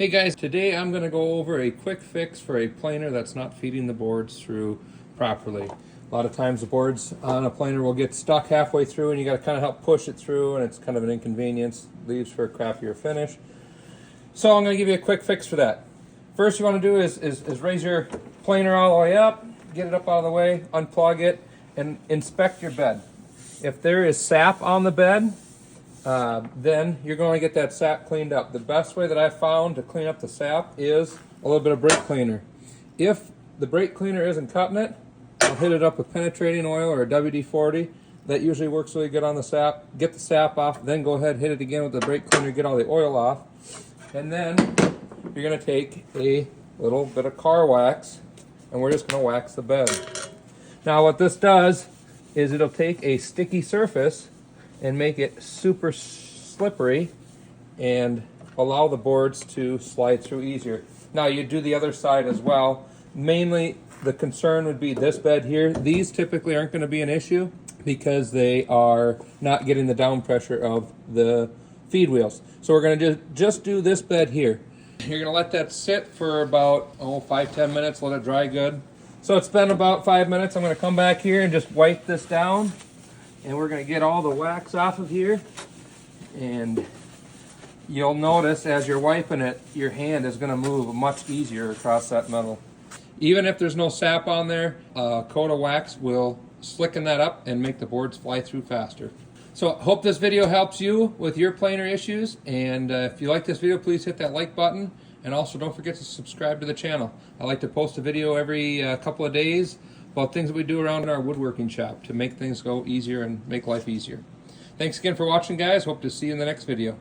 Hey guys, today I'm going to go over a quick fix for a planer that's not feeding the boards through properly. A lot of times the boards on a planer will get stuck halfway through and you got to kind of help push it through, and it's kind of an inconvenience, leaves for a crappier finish. So I'm going to give you a quick fix for that. First you want to do is raise your planer all the way up, get it up out of the way, unplug it, and inspect your bed. If there is sap on the bed, then you're going to get that sap cleaned up. The best way that I've found to clean up the sap is a little bit of brake cleaner. If the brake cleaner isn't cutting it, I'll hit it up with penetrating oil or a WD-40. That usually works really good on the sap. Get the sap off, then go ahead and hit it again with the brake cleaner, get all the oil off. And then you're going to take a little bit of car wax and we're just going to wax the bed. Now what this does is it'll take a sticky surface and make it super slippery and allow the boards to slide through easier. Now you do the other side as well. Mainly the concern would be this bed here. These typically aren't going to be an issue because they are not getting the down pressure of the feed wheels. So we're going to just do this bed here. You're going to let that sit for about 5-10 minutes, let it dry good. So it's been about 5 minutes. I'm going to come back here and just wipe this down. And we're going to get all the wax off of here, and you'll notice as you're wiping it, your hand is going to move much easier across that metal. Even if there's no sap on there, a coat of wax will slicken that up and make the boards fly through faster. So I hope this video helps you with your planer issues, and if you like this video, please hit that like button, and also don't forget to subscribe to the channel. I like to post a video every couple of days about things that we do around our woodworking shop to make things go easier and make life easier. Thanks again for watching, guys. Hope to see you in the next video.